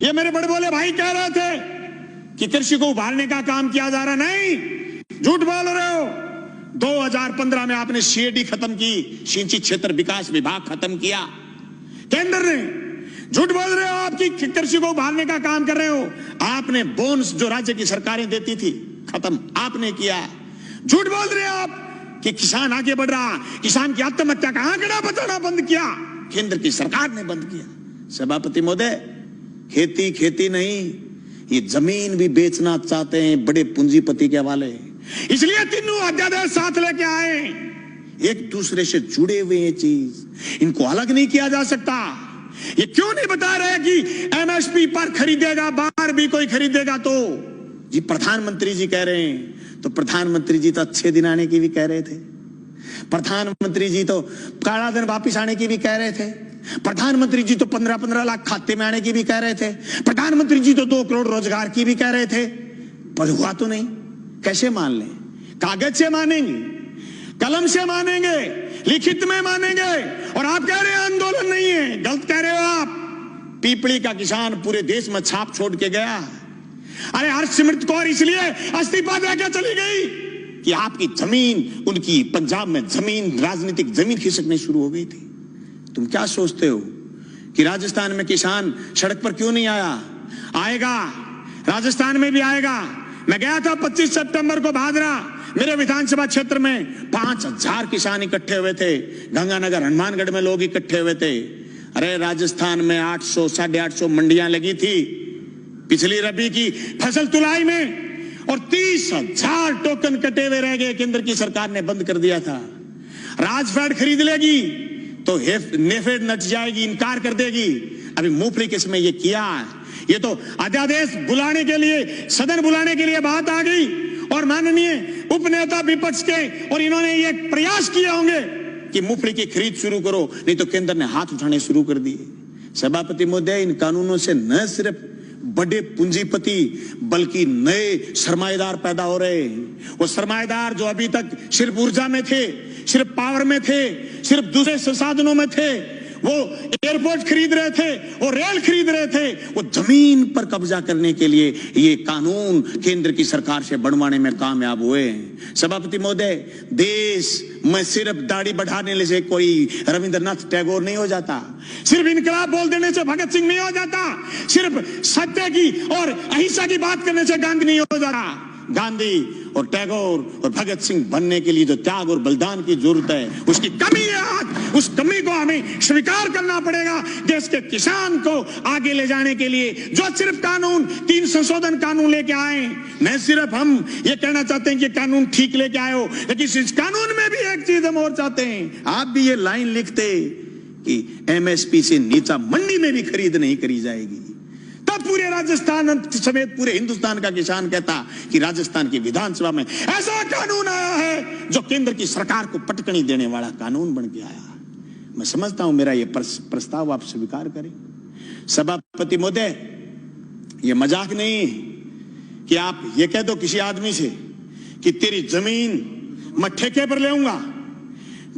ये मेरे बड़े बोले भाई कह रहे थे कि कृषि को उभारने का काम किया जा रहा, नहीं, झूठ बोल रहे हो। 2015 में आपने सीएडी खत्म की, सिंचित क्षेत्र विकास विभाग खत्म किया केंद्र ने। झूठ बोल रहे हो आप कि कृषि को उभारने का काम कर रहे हो। आपने बोनस जो राज्य की सरकारें देती थी खत्म आपने किया। झूठ बोल रहे हो आप कि किसान आगे बढ़ रहा, किसान की आत्महत्या का आंकड़ा बताना बंद किया, केंद्र की सरकार ने बंद किया। सभापति महोदय, खेती खेती नहीं, ये जमीन भी बेचना चाहते हैं बड़े पूंजीपति के हवाले। इसलिए तीनों अध्यादेश साथ लेके आए, एक दूसरे से जुड़े हुए ये चीज, इनको अलग नहीं किया जा सकता। ये क्यों नहीं बता रहे कि एमएसपी पर खरीदेगा, बाहर भी कोई खरीदेगा तो जी प्रधानमंत्री जी कह रहे हैं, तो प्रधानमंत्री जी तो अच्छे दिन आने की भी कह रहे थे, प्रधानमंत्री जी तो काला धन वापिस आने की भी कह रहे थे, प्रधानमंत्री जी तो 15-15 लाख खाते में आने की भी कह रहे थे, प्रधानमंत्री जी तो 2 करोड़ रोजगार की भी कह रहे थे, पर हुआ तो नहीं। कैसे मान लें? कागज से मानेंगे, कलम से मानेंगे, लिखित में मानेंगे, और आप कह रहे हैं आंदोलन नहीं है। गलत कह रहे हो आप। पीपली का किसान पूरे देश में छाप छोड़ के गया। अरे हरसिमरत कौर इसलिए इस्तीफा देकर चली गई कि आपकी जमीन, उनकी पंजाब में जमीन, राजनीतिक जमीन खिसकनी शुरू हो गई थी। तुम क्या सोचते हो कि राजस्थान में किसान सड़क पर क्यों नहीं आया? आएगा, राजस्थान में भी आएगा। मैं गया था 25 सितंबर को भादरा, मेरे विधानसभा क्षेत्र में 5000 किसान इकट्ठे हुए थे। गंगानगर हनुमानगढ़ में लोग इकट्ठे हुए थे। अरे राजस्थान में 800 850 मंडियां लगी थी पिछली रबी की फसल तुलाई में, और 30,000 टोकन कटे हुए रह गए। केंद्र की सरकार ने बंद कर दिया था। राजफेड खरीद लेगी तो नेफेड नट जाएगी, इनकार कर देगी। अभी मूंगफली किसमें ये किया, ये तो अध्यादेश बुलाने के लिए, सदन बुलाने के लिए बात आ गई, और माननीय उपनेता विपक्ष के और इन्होंने ये प्रयास किए होंगे कि मूंगफली की खरीद शुरू करो, नहीं तो केंद्र ने हाथ उठाने शुरू कर दिए। सभापति महोदय, इन कानूनों से न सिर्फ बड़े पूंजीपति बल्कि नए सरमाएदार पैदा हो रहे हैं। वो सरमाएदार जो अभी तक सिर्फ ऊर्जा में थे, सिर्फ पावर में थे, सिर्फ दूसरे संसाधनों में थे, वो एयरपोर्ट खरीद रहे थे, वो रेल खरीद रहे थे, वो जमीन पर कब्जा करने के लिए ये कानून केंद्र की सरकार से बनवाने में कामयाब हुए हैं। सभापति महोदय, देश में सिर्फ दाढ़ी बढ़ाने से कोई रविंद्रनाथ टैगोर नहीं हो जाता, सिर्फ इनकलाब बोल देने से भगत सिंह नहीं हो जाता, सिर्फ सत्य की और अहिंसा की बात करने से गांधी नहीं हो जाता। गांधी और टैगोर और भगत सिंह बनने के लिए जो त्याग और बलिदान की जरूरत है, उसकी कमी है आज। उस कमी को हमें स्वीकार करना पड़ेगा। देश के किसान को आगे ले जाने के लिए जो सिर्फ कानून, 3 संशोधन कानून लेके आए, न सिर्फ हम ये कहना चाहते हैं कि कानून ठीक लेके आए हो, लेकिन इस कानून में भी एक चीज हम और चाहते हैं। आप भी ये लाइन लिखते कि एमएसपी से नीचा मंडी में भी खरीद नहीं करी जाएगी, तब पूरे राजस्थान समेत पूरे हिंदुस्तान का किसान कहता कि राजस्थान की विधानसभा में ऐसा कानून आया है जो केंद्र की सरकार को पटकनी देने वाला कानून बन के आया। मैं समझता हूं मेरा यह प्रस्ताव आप स्वीकार करें। सभापति महोदय, यह मजाक नहीं कि आप ये कह दो किसी आदमी से कि तेरी जमीन मैं ठेके पर ले आऊंगा,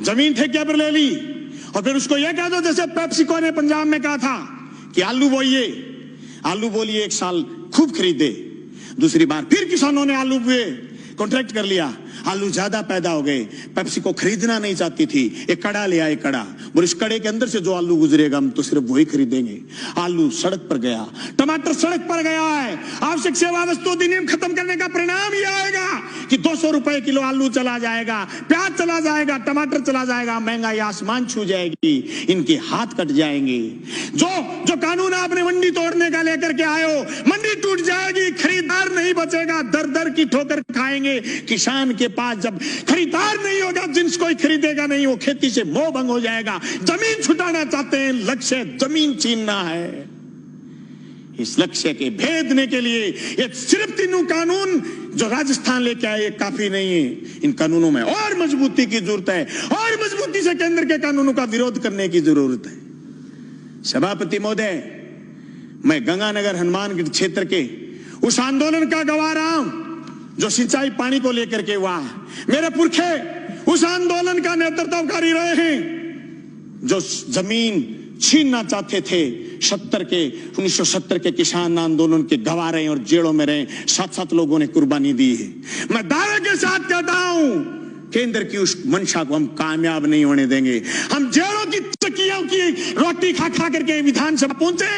जमीन ठेके पर ले ली, और फिर उसको यह कह दो जैसे पेप्सिको ने पंजाब में कहा था कि आलू बोइए, आलू बोलिए, 1 साल खूब खरीदे, दूसरी बार फिर किसानों ने आलू बोए, कॉन्ट्रैक्ट कर लिया, आलू ज्यादा पैदा हो गए, पेप्सी को खरीदना नहीं चाहती थी, एक कड़ा ले आए, कड़ा, और इस कड़े के अंदर से जो आलू गुजरेगा हम तो सिर्फ वही खरीदेंगे। आलू सड़क पर गया, टमाटर सड़क पर गया है। आवश्यक सेवा वस्तु अधिनियम खत्म करने का परिणाम यह आएगा कि 200 रुपए किलो आलू चला जाएगा, प्याज चला जाएगा, टमाटर चला जाएगा, महंगाई आसमान छू जाएगी, इनके हाथ कट जाएंगे। जो कानून आपने मंडी तोड़ने का लेकर के आए हो, मंडी टूट जाएगी, खरीदार नहीं बचेगा, दर दर की ठोकर खाएंगे। किसान के पास जब खरीदार नहीं होगा, जिन्स कोई खरीदेगा नहीं, वो खेती से मोह भंग हो जाएगा। जमीन छुटाना चाहते हैं, लक्ष्य जमीन छीनना है। इस लक्ष्य के भेदने के लिए ये सिर्फ 3 कानून जो राजस्थान लेके आए काफी नहीं है। इन कानूनों में और मजबूती की जरूरत है, और मजबूती से केंद्र के कानूनों का विरोध करने की जरूरत है। सभापति महोदय, मैं गंगानगर हनुमानगढ़ क्षेत्र के उस आंदोलन का गवाह रहा हूं जो सिंचाई पानी को लेकर के हुआ। मेरे पुरखे उस आंदोलन का नेतृत्वकारी रहे हैं जो जमीन छीनना चाहते थे, 1970 के किसान आंदोलन के गवाह रहे और जेलों में रहे, 7-7 लोगों ने कुर्बानी दी है। मैं दावे के साथ कहता हूं, केंद्र की उस मंशा को हम कामयाब नहीं होने देंगे। हम जेलों की चक्कियों की रोटी खा खा करके विधानसभा पहुंचे।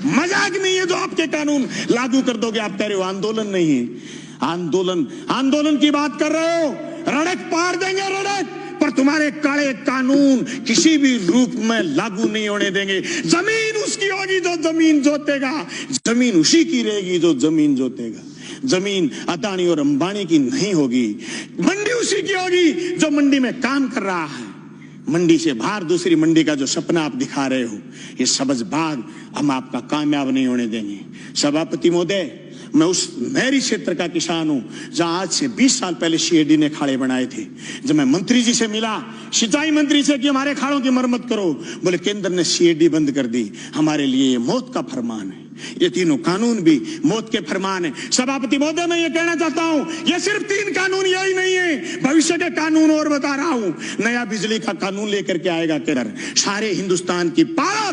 मजाक नहीं है जो आपके कानून लागू कर दोगे। आप कह रहे हो आंदोलन नहीं है, आंदोलन की बात कर रहे हो, रड़क पार देंगे रड़क, पर तुम्हारे काले कानून किसी भी रूप में लागू नहीं होने देंगे। जमीन उसकी होगी जो जमीन जोतेगा, जमीन उसी की रहेगी जो जमीन जोतेगा। जमीन अदानी और अंबानी की नहीं होगी, मंडी उसी की होगी जो मंडी में काम कर रहा है। मंडी से बाहर दूसरी मंडी का जो सपना आप दिखा रहे हो, ये सबज बाग हम आपका कामयाब नहीं होने देंगे। सभापति महोदय, मैं उस नहरी क्षेत्र का किसान हूं जहां आज से 20 साल पहले सीएडी ने खाड़े बनाए थे। जब मैं मंत्री जी से मिला, सिंचाई मंत्री से कि हमारे खाड़ों की मरम्मत करो, बोले केंद्र ने सीएडी बंद कर दी, हमारे लिए ये मौत का फरमान है। ये तीनों कानून भी मौत के फरमान है। सभापति महोदय, मैं ये कहना चाहता हूं, ये सिर्फ 3 कानून यही नहीं है, भविष्य के कानून और बता रहा हूं। नया बिजली का कानून लेकर के आएगा केंद्र। सारे हिंदुस्तान की पावर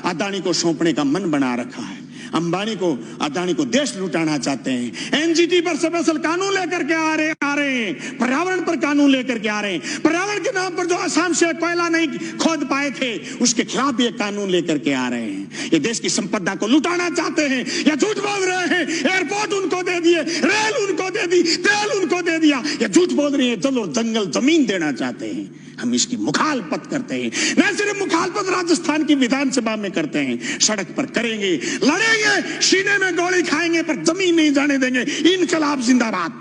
अदानी को सौंपने का मन बना रखा है। अंबानी को, अदानी को देश लुटाना चाहते हैं। एनजीटी पर स्पेशल कानून लेकर के आ रहे हैं। पर्यावरण पर कानून लेकर के आ रहे हैं। पर्यावरण के नाम पर जो असम से कोयला नहीं खोद पाए थे, उसके खिलाफ भी एक कानून लेकर के आ रहे हैं। ये देश की संपदा को लुटाना चाहते हैं या झूठ बोल रहे हैं। एयरपोर्ट उनको दे दिए, रेल उनको दे दी, तेल उनको दे दिया, ये झूठ बोल रही है। चलो जंगल जमीन देना चाहते हैं। हम इसकी मुखालफत करते हैं। न सिर्फ मुखालफत राजस्थान की विधानसभा में करते हैं, सड़क पर करेंगे, लड़ेंगे, सीने में गोली खाएंगे, पर जमीन नहीं जाने देंगे। इनकलाब जिंदाबाद।